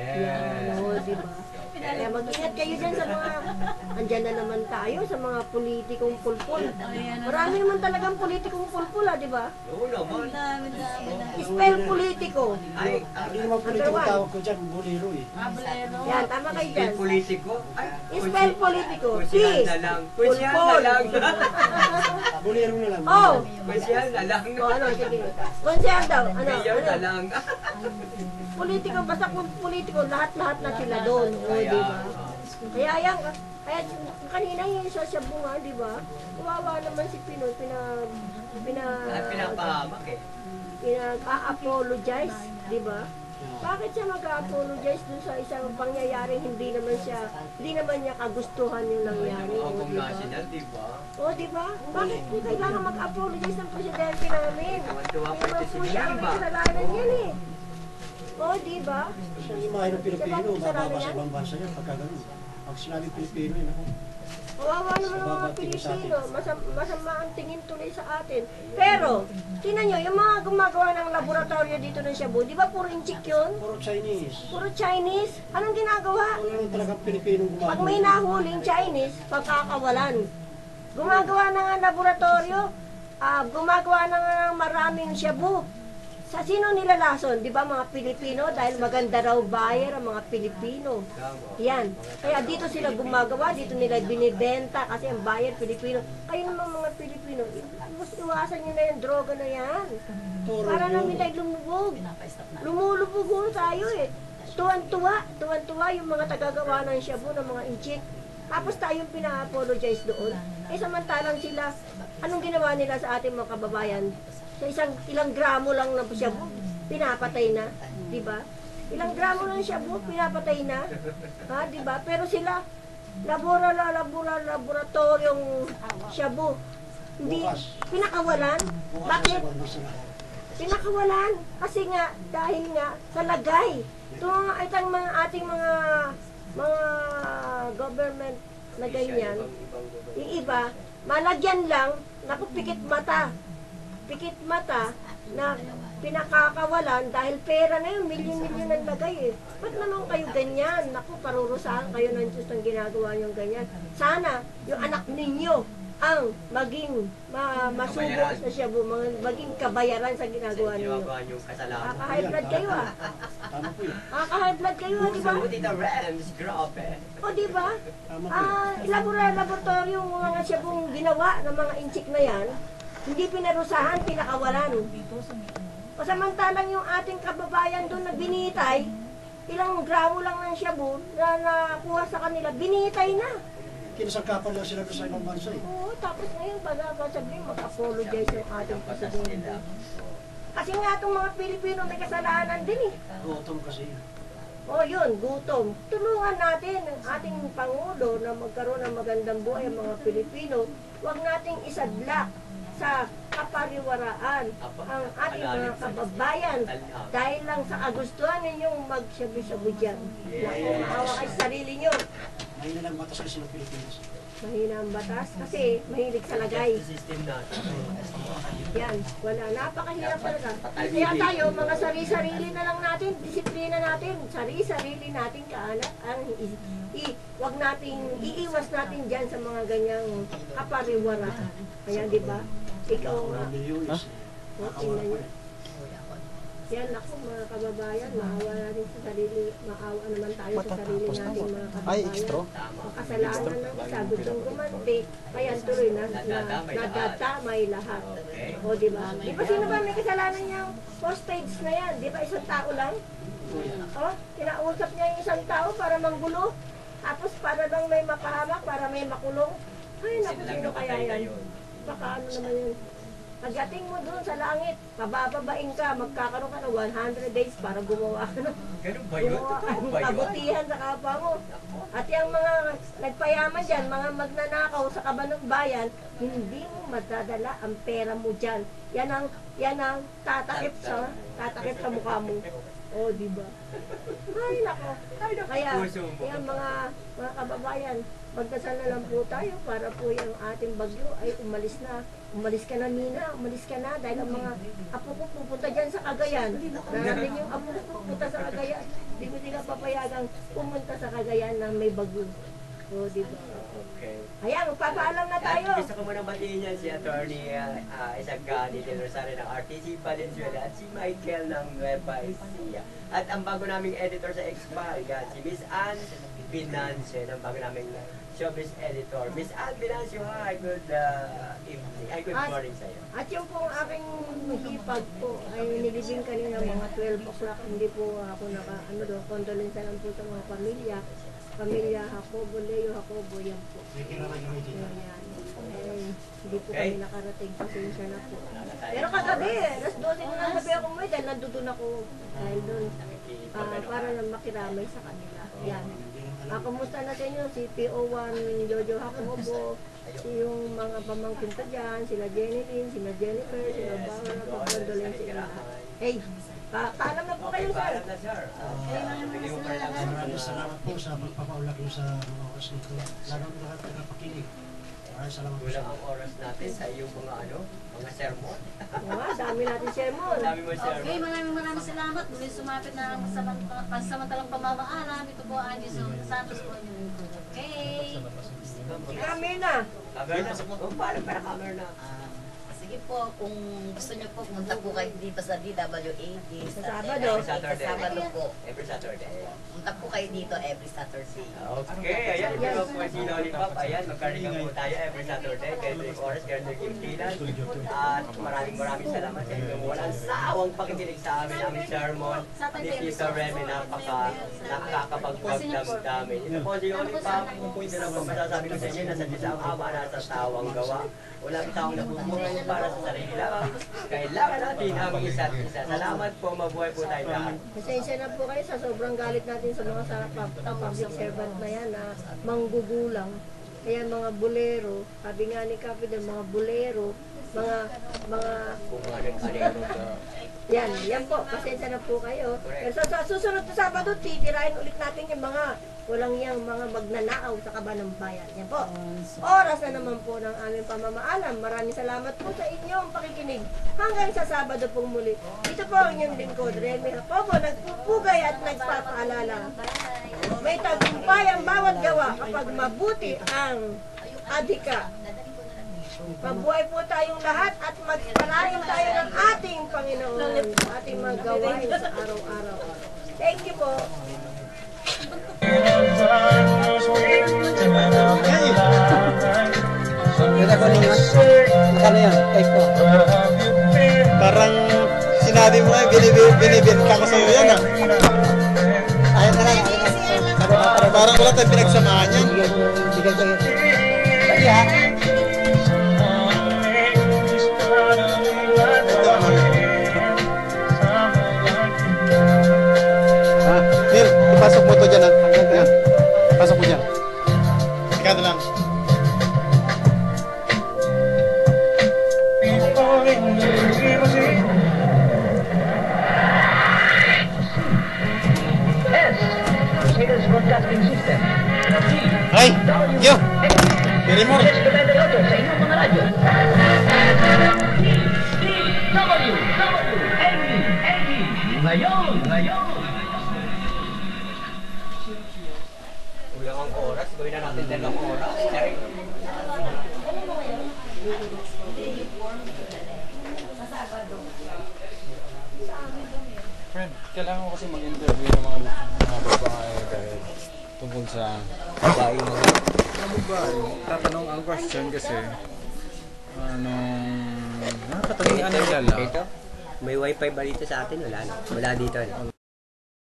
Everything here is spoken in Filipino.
Yan, oo, di ba? Kaya mag-ingat kayo dyan sa mga, andyan na naman tayo sa mga politikong pulpul. Marami naman talagang politikong pulpul, di ba? Oo naman. Spell politiko. Ay, Hindi naman politiko tawag ko dyan, buliro eh. Yan, tama kayo dyan. politiko. Spell politiko. Kusyal na lang. Kusyal na lang. Buliro na lang. Oh! Kusyal na lang. O ano, sige. Konsyal daw. Ano, Mayor na ano. lang. Politiko, basta kung politiko, lahat-lahat na sila doon. O, di ba? Kaya yan, kaya kanina yung sa bunga, di ba? Kawawa naman si Pinoy, Pinapahamak eh. pinag-a-apologize, di ba? Bakit siya mag-a-apologize dun sa isang pangyayaring hindi naman niya kagustuhan yung nangyari? Ano O, akong di ba? national, di ba? O, di ba? Bakit kung kailangan mag-apologize ng presidente namin? Tuwa-tuwa pa Hindi ito naman si po siya ang Biba. kasalanan yan eh. O, di ba? Kasi ang imahe ng Pilipino, mababa sa ibang bansa yan pagka ganun. Pag sinabing Pilipino yun ako. Kawawa naman ang mga Pilipino, masama ang tingin tuloy sa atin. Pero, tingnan nyo, yung mga gumagawa ng laboratorio dito ng Cebu, di ba puro inchik yun? Puro Chinese. Puro Chinese? Anong ginagawa? Wala lang talagang Pilipinong gumagawa. Pag may nahuling Chinese, pagkakawalan. Gumagawa na nga laboratorio, gumagawa na nga ng maraming Cebu. Sa sino nilalason? Di ba mga Pilipino? Dahil maganda raw buyer ang mga Pilipino. Yan. Kaya dito sila gumagawa, dito nila binibenta kasi ang buyer Pilipino. Kayo naman mga Pilipino, iwasan nyo na yung droga na yan. Para namin tayo lumubog. Lumulubog tayo eh. Tuwan-tuwa yung mga tagagawa ng shabu, ng mga inchik. Tapos tayong pina-apologize doon. Eh samantalang sila, anong ginawa nila sa ating mga kababayan? Sa ilang gramo lang ng shabu, pinapatay na, di ba? Ilang gramo lang shabu, pinapatay na, ha, di ba? Pero sila, laboratoryong shabu, hindi, pinakawalan. Bakit? Pinakawalan. Kasi nga, dahil nga, sa lagay. Itong mga ating mga government na ganyan, yung iba, malagyan lang, naku, pikit mata na pinakakawalan dahil pera na yun, milyon-milyon ang lagay eh. Ba't naman kayo ganyan? Naku, parurusahan kayo ng Diyos ng ginagawa niyong ganyan. Sana yung anak ninyo ang maging masubok sa Cebu, maging kabayaran sa ginagawa ninyo. Kaka-high blood kayo ah. Tama po yun. Kaka-high blood kayo ah, di ba? the Rams, grabe. O di ba? Laboratorio yung mga Cebong ginawa ng mga inchik na yan, hindi pinarusahan, pinakawalan. O samantalang yung ating kababayan doon na binitay, ilang gramo lang ng shabu na nakuha sa kanila, binitay na. Kinasangkapan lang sila doon sa ibang bansa eh. Oo, tapos ngayon, sabihin, mag-apologize yung ating presidente. Kasi nga itong mga Pilipino may kasalanan din eh. Gutom kasi yun. O yun, gutom. Tulungan natin ang ating Pangulo na magkaroon ng magandang buhay ang mga Pilipino. Huwag nating isadlak sa kapariwaraan ang ating mga kababayan dahil lang sa kagustuhan ninyong magsabi-sabi dyan. Naku, maawa kayo sa sarili nyo. Mahina lang batas kasi ng Pilipinas. Mahina ang batas kasi mahilig sa lagay. System natin. Yan, wala. Napakahirap talaga. Kaya tayo, mga sarili-sarili na lang natin, disiplina natin, sarili-sarili natin kaanat ang wag nating iiwas natin dyan sa mga ganyang kapariwaraan. Kaya di ba? Ikaw nga. Tingnan nyo. Yan ako mga kababayan, maawa natin sa sarili, maawa naman tayo sa sarili natin mga kababayan. Makasalanan ng isa, gustong gumanti, kaya tuloy na nadatamay lahat. O di ba? Di ba sino ba may kasalanan niyang hostage na yan? Di ba isang tao lang? O, kinausap niya yung isang tao para manggulo. Tapos para lang may mapahamak, para may makulong. Ay, naku, sino kaya yan? Baka ano naman yun? Pagdating mo doon sa langit, pabababain ka, magkakaroon ka ng 100 days para gumawa ka ng Ganun ba yun? Totoo ba yun? kabutihan sa kapwa mo. At yung mga nagpayaman dyan, mga magnanakaw sa kabanang bayan, hindi mo madadala ang pera mo dyan. Yan ang tatakip sa mukha mo. O, di ba? Ay, nako. Kaya, puso mo. kaya mga kababayan, magdasal na lang po tayo para po yung ating bagyo ay umalis na. Umalis ka na, Nina. Umalis ka na. Dahil ang mga apo ko pupunta dyan sa Cagayan. Narating yung apo ko pupunta sa Cagayan. Hindi ko sila papayagang pumunta sa Cagayan na may bagyo. O, di ba? Okay. Ayan, magpapaalam na tayo. At gusto ko muna batiin yan si Attorney Isagani del Rosario ng RTC Valenzuela at si Michael ng Nueva Ecija. At ang bago naming editor sa Expaga, si Miss Ann Binancio, ang bago naming showbiz editor. Miss Ann Binancio, hi, good evening. Ay, good morning sa iyo. At yung pong aking hipag po ay nilibing kanina mga 12 o'clock. Hindi po ako condolence lang po sa mga pamilya. Pamilya Jacobo, Leo Jacobo, yan po. Ayan. Hindi po kami nakarating. Pasensya na po. Pero kagabi, alas 12 na lang sabi ako mo, dahil nandun ako. Dahil doon, para lang makiramay sa kanila. Yan. Kumusta na sa inyo? Si PO1 Jojo Jacobo, yung mga pamangkin pa dyan, sila Jenny Lynn, sila Jennifer, sila Barbara, pagkondolence sila. Hey, paalam na po kayo, sir. Paalam na, sir. Maraming salamat po sa pagpapaulak nyo sa mga oras nito. Lalo na lahat ng napakinig. Maraming salamat po sa Kulang ang oras natin sa iyong mga sermon. Dami natin sermon. Dami mo sermon. Okay, maraming salamat. Muli sumapit na pansamantalang pamamaalam. Ito po ang Angie Santos po. Okay. Kami na. Camera na. Parang camera na. Sige po, kung gusto niyo po, punta po kayo dito sa DWAD. Sa Sabado. Sa Sabado po. Every Saturday. Punta po kayo dito every Saturday. Okay, ayan. Ito po si Lollipop. Ayan, magkarinig po tayo every Saturday. Ganito yung oras, ganito yung impilan. At maraming salamat sa inyong walang sawang pakikinig sa amin. Aming sermon. Ni Tito Remy, nakakapagbagdamdamin. Ito po si Lollipop. Ito na po masasabi ko sa inyo. Nasa Diyos ang ama, nasa tawang gawa. Walang taong nagmumulong para sa sarili lamang. Kailangan natin ang isa't isa. Salamat po, mabuhay po tayo lahat. Pasensya na po kayo sa sobrang galit natin sa mga public servant na yan na manggugulang. Kaya mga bulero, sabi nga ni Kapi ng mga bulero, mga Kung mga nag-alero ka. yan po, pasensya na po kayo. Pero sa susunod na Sabado, titirahin ulit natin yung mga walang yang mga magnanakaw sa kaba ng bayan. Yan po. Oras na naman po ng aming pamamaalam. Maraming salamat po sa inyong pakikinig. Hanggang sa Sabado pong muli. Ito po ang inyong lingkod, Remy Jacobo, nagpupugay at nagpapaalala. May tagumpay ang bawat gawa kapag mabuti ang adhika. Mabuhay po tayong lahat at magpalain tayo ng ating Panginoon sa ating mga gawain sa araw-araw. Thank you po. Ano yan? Type ko. Parang sinabi mo ay binibin ka ko sa'yo yan ah. Ayun na lang. Parang wala tayong pinagsamahan yan. Bigay ko yun. Kaya, Neil, ipasok mo ito dyan ah. Yan. Pasok mo dyan. Ika na lang. Broadcasting System. Ay! Yo! Piri mo! Yes, Commander Otto, sa inyong mga radyo. Ngayon! Kulang ang oras. Gawin na natin 2 oras. Sorry. Fred, kailangan ko kasi mag-interview ng mga babae dahil tungkol sa babae mga babae. Tatanong ang question kasi nakakatanong ano yung lalaki. Ito, may wifi ba dito sa atin? Wala na. Wala dito.